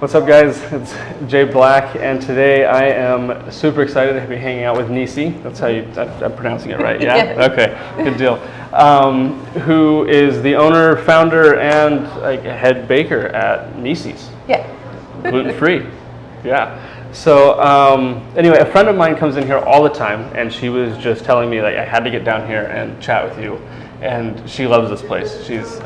What's up, guys? It's Jay Black, and today I am super excited to be hanging out with Nece. That's how I'm pronouncing it right, yeah? Yeah. Okay, good deal. Who is the owner, founder, and head baker at Nece's. Yeah. Gluten-free, yeah. So anyway, a friend of mine comes in here all the time, and she was just telling me, I had to get down here and chat with you. And she loves this place. She's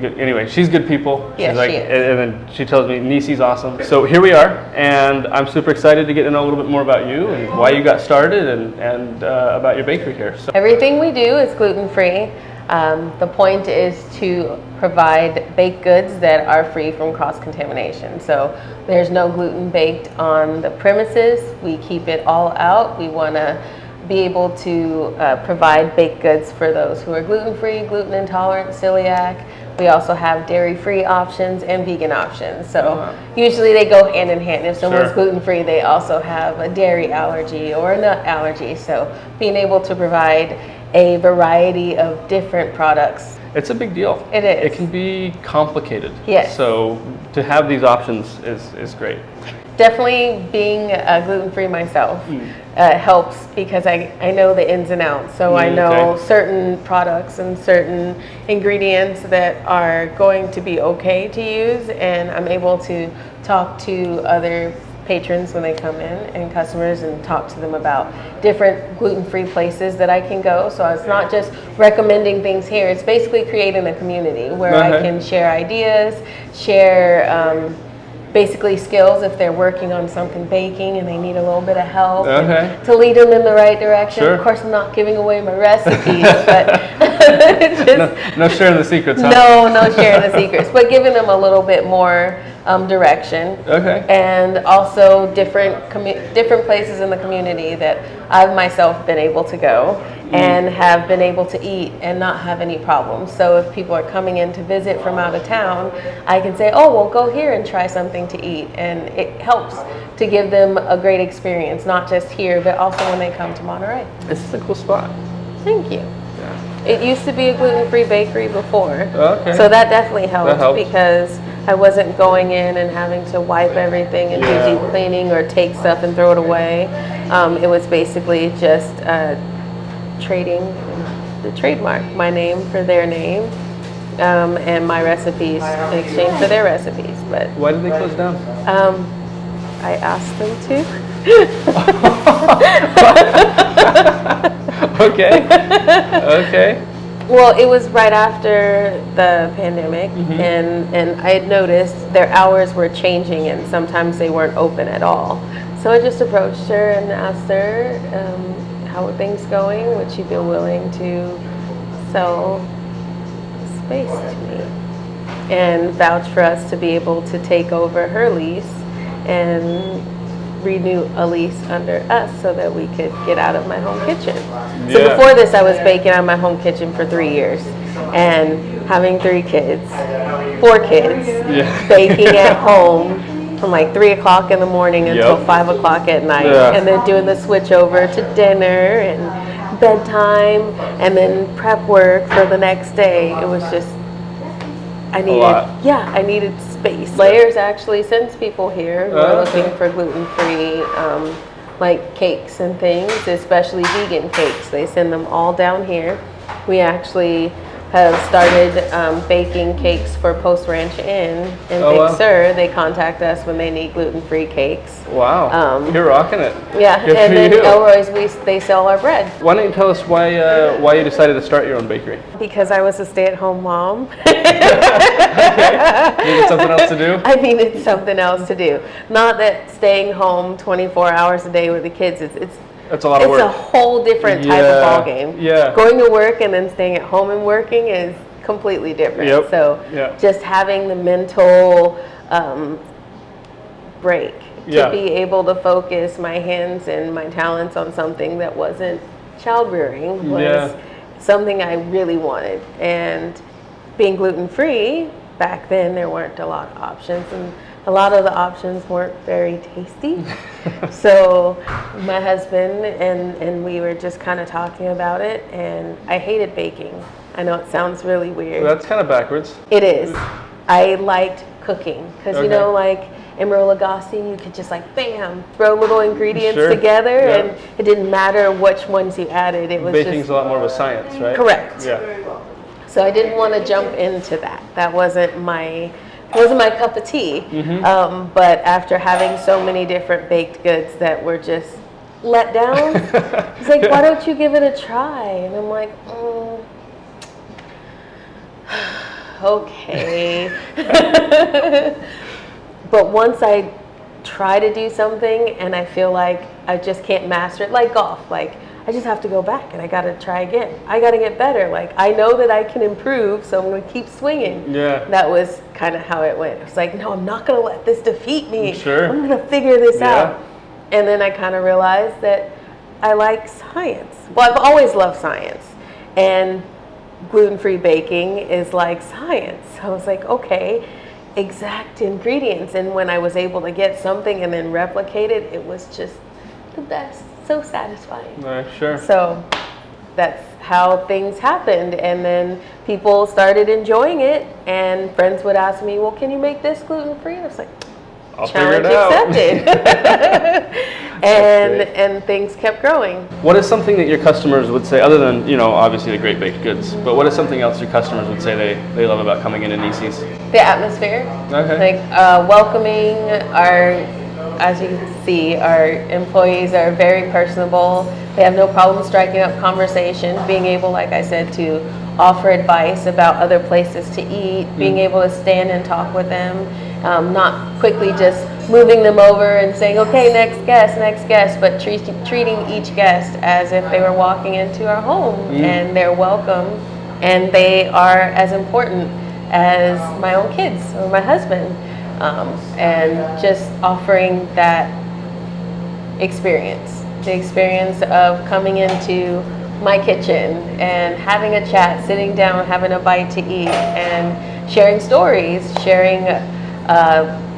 good. Anyway, she's good people. Yeah, she's she is. And then she tells me Nece's awesome. So here we are, and I'm super excited to get to know a little bit more about you and why you got started and about your bakery here. So. Everything we do is gluten-free. The point is to provide baked goods that are free from cross-contamination. So there's no gluten baked on the premises. We keep it all out. We want to be able to provide baked goods for those who are gluten-free, gluten intolerant, celiac. We also have dairy-free options and vegan options. So usually they go hand in hand. If someone's gluten-free, they also have a dairy allergy or a nut allergy. So being able to provide a variety of different products. It's a big deal. It is. It can be complicated. Yes. So to have these options is great. Definitely being gluten-free myself helps because I know the ins and outs. So I know certain products and certain ingredients that are going to be okay to use, and I'm able to talk to other patrons when they come in and customers and talk to them about different gluten-free places that I can go. So it's not just recommending things here, it's basically creating a community where I can share ideas, share basically skills if they're working on something baking and they need a little bit of help to lead them in the right direction. Of course, I'm not giving away my recipes, but just, no sharing the secrets, huh? No sharing the secrets, but giving them a little bit more direction. And also different places in the community that I've myself been able to go and have been able to eat and not have any problems. So if people are coming in to visit from out of town, I can say, oh, well, go here and try something to eat. And it helps to give them a great experience, not just here, but also when they come to Monterey. This is a cool spot. Thank you. It used to be a gluten-free bakery before. So that definitely helped because I wasn't going in and having to wipe everything and do deep cleaning or take stuff and throw it away. It was basically just trading the trademark, my name for their name, and my recipes in exchange for their recipes. But why did they close down? I asked them to. Okay. Well, it was right after the pandemic, and I had noticed their hours were changing, and sometimes they weren't open at all. So I just approached her and asked her, how are things going? Would she be willing to sell space to me and vouch for us to be able to take over her lease and renew a lease under us so that we could get out of my home kitchen. So before this, I was baking out of my home kitchen for 3 years and having 4 kids, baking at home from like 3 o'clock in the morning until 5 o'clock at night, and then doing the switch over to dinner and bedtime and then prep work for the next day. It was just, I needed space. Layers actually sends people here who are looking for gluten-free like cakes and things, especially vegan cakes. They send them all down here. We actually have started baking cakes for Post Ranch Inn in Big Sur. They contact us when they need gluten-free cakes. Wow, you're rocking it. Yeah, Good and then you. Elroy's, they sell our bread. Why don't you tell us why you decided to start your own bakery? Because I was a stay-at-home mom. Needed something else to do? I needed something else to do. Not that staying home 24 hours a day with the kids, That's a lot of work. It's a whole different type of ball game. Going to work and then staying at home and working is completely different. So just having the mental break to be able to focus my hands and my talents on something that wasn't child rearing was something I really wanted. And being gluten-free, back then there weren't a lot of options, and a lot of the options weren't very tasty. So my husband and we were just kind of talking about it, and I hated baking. I know it sounds really weird. That's kind of backwards. It is. I liked cooking because, you know, like Emeril Lagasse, you could just like, bam, throw little ingredients Sure. together, Yeah. and it didn't matter which ones you added. It was Baking's just a lot more of a science, right? correct. Yeah. So I didn't want to jump into that. That wasn't my cup of tea. But after having so many different baked goods that were just let down, it's like, why don't you give it a try? And I'm like, okay. But once I try to do something and I feel like I just can't master it, like golf, like I just have to go back and I got to try again. I got to get better. Like I know that I can improve, so I'm going to keep swinging. Yeah. That was kind of how it went. It's like, no, I'm not going to let this defeat me. Sure. I'm going to figure this Yeah. out. And then I kind of realized that I like science. Well, I've always loved science. And gluten-free baking is like science. I was like, okay, exact ingredients. And when I was able to get something and then replicate it, it was just the best. So satisfying. Sure. So that's how things happened. And then people started enjoying it. And friends would ask me, well, can you make this gluten-free? I was like, I'll figure challenge it out. accepted. and things kept growing. What is something that your customers would say, other than, obviously the great baked goods, but what is something else your customers would say they love about coming into Nece's? The atmosphere. Okay. Like welcoming. As you can see, our employees are very personable. They have no problem striking up conversation, being able, like I said, to offer advice about other places to eat, being able to stand and talk with them, not quickly just moving them over and saying, okay, next guest, but treating each guest as if they were walking into our home and they're welcome and they are as important as my own kids or my husband. And just offering that experience, the experience of coming into my kitchen and having a chat, sitting down, having a bite to eat, and sharing stories, sharing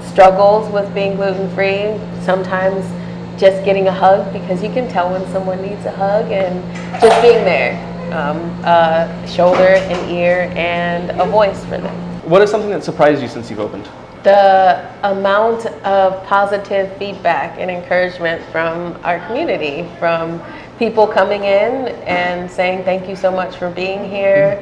struggles with being gluten-free, sometimes just getting a hug, because you can tell when someone needs a hug, and just being there, shoulder, an ear, and a voice for them. What is something that surprised you since you've opened? The amount of positive feedback and encouragement from our community, from people coming in and saying thank you so much for being here,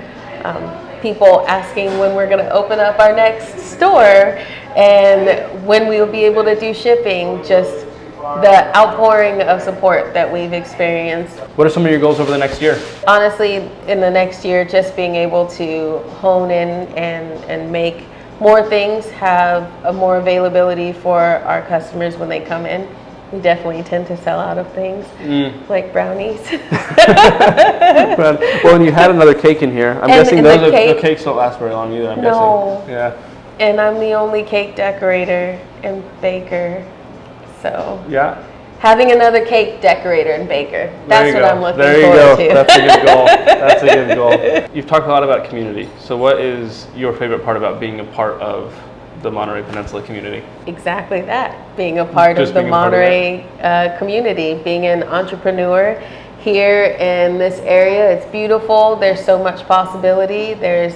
people asking when we're going to open up our next store and when we will be able to do shipping, just the outpouring of support that we've experienced. What are some of your goals over the next year? Honestly, in the next year, just being able to hone in and make more things, have a more availability for our customers when they come in. We definitely tend to sell out of things, like brownies. Well, and you had another cake in here. I'm guessing the cakes don't last very long either, I'm guessing. Yeah. And I'm the only cake decorator and baker, so. Yeah. Having another cake decorator and baker. That's what I'm looking forward to. That's a good goal. That's a good goal. You've talked a lot about community. So what is your favorite part about being a part of the Monterey Peninsula community? Exactly that. Being a part of the Monterey community, being an entrepreneur here in this area. It's beautiful. There's so much possibility. There's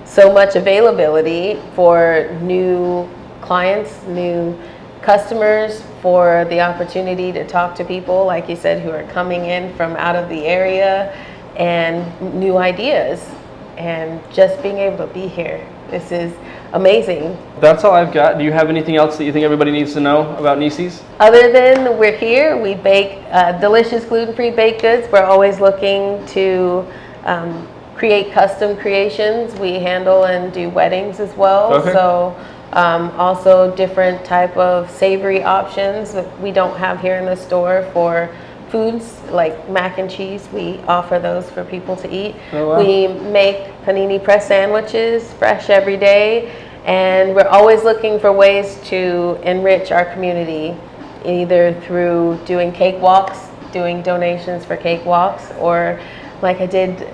so much availability for new clients, new customers, for the opportunity to talk to people, like you said, who are coming in from out of the area, and new ideas, and just being able to be here. This is amazing. That's all I've got. Do you have anything else that you think everybody needs to know about Nece's? Other than we're here, we bake delicious gluten-free baked goods. We're always looking to create custom creations. We handle and do weddings as well. Okay. So also different type of savory options that we don't have here in the store for foods like mac and cheese. We offer those for people to eat. Oh, wow. We make panini press sandwiches fresh every day, and we're always looking for ways to enrich our community, either through doing cake walks, doing donations for cake walks, or like I did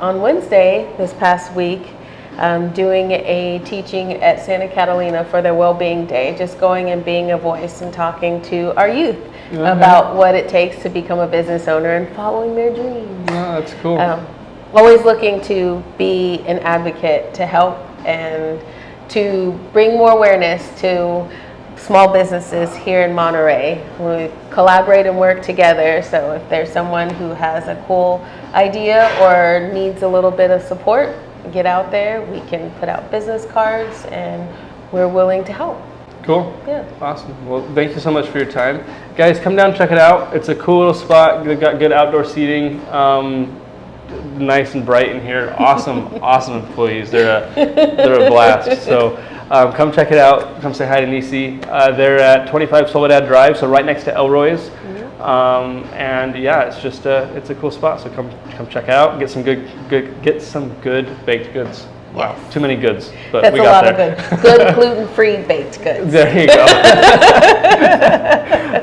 on Wednesday this past week, doing a teaching at Santa Catalina for their well-being day, just going and being a voice and talking to our youth about what it takes to become a business owner and following their dreams. Oh, that's cool. Always looking to be an advocate, to help and to bring more awareness to small businesses here in Monterey. We collaborate and work together. So if there's someone who has a cool idea or needs a little bit of support, get out there. We can put out business cards, and we're willing to help. Cool. Yeah. Awesome. Well, thank you so much for your time. Guys, come down and check it out. It's a cool little spot. They've got good outdoor seating. Nice and bright in here. Awesome, awesome employees. They're a blast. So come check it out. Come say hi to Nece. They're at 25 Soledad Drive, so right next to Elroy's. And yeah, it's just it's a cool spot. So come check it out. Get some good baked goods. Wow, Yes. Too many goods, but That's we a got lot there. of good gluten-free baked goods. There you go.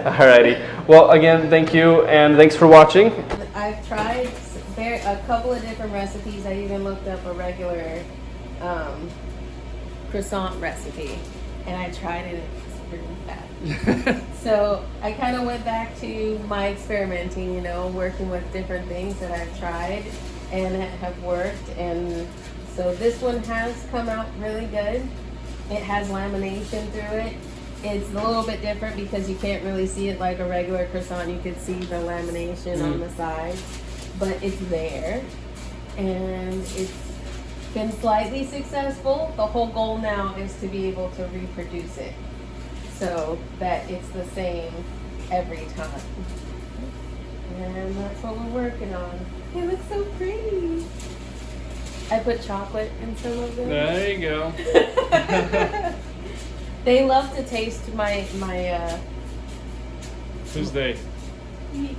Alrighty. Well, again, thank you, and thanks for watching. I've tried a couple of different recipes. I even looked up a regular croissant recipe, and I tried it. It's pretty bad. So I kind of went back to my experimenting, working with different things that I've tried and have worked. And so this one has come out really good. It has lamination through it. It's a little bit different because you can't really see it like a regular croissant. You could see the lamination on the side, but it's there. And it's been slightly successful. The whole goal now is to be able to reproduce it so that it's the same every time. And that's what we're working on. It looks so pretty. I put chocolate in some of them. There you go. They love to taste my Who's they? It's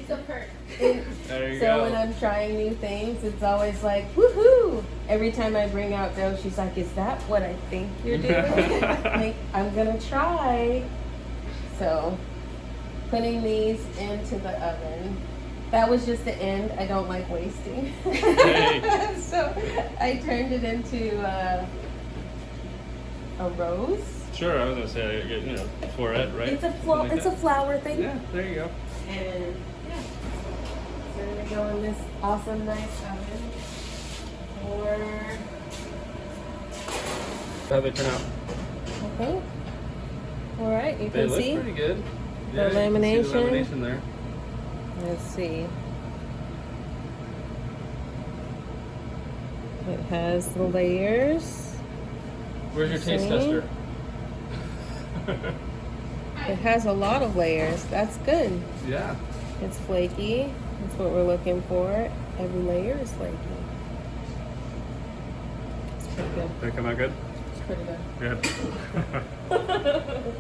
a perk. There you So go. when I'm trying new things, it's always like, woohoo! Every time I bring out dough, she's like, is that what I think you're doing? Like, I'm gonna try. So, putting these into the oven. That was just the end. I don't like wasting. Hey. So, I turned it into a rose. Sure, I was gonna say, floret, right? It's a Something like that. flower thing. Yeah, there you go. And yeah, so we're gonna go in this awesome nice oven for How they turn out? okay. All right, you They can look see. pretty good. The Yeah, you can see lamination. the lamination there. Let's see. It has the layers. Where's your taste See? tester? It has a lot of layers. That's good. Yeah. It's flaky. That's what we're looking for. Every layer is flaky. It's pretty good. Did it come out good? It's pretty good. Good.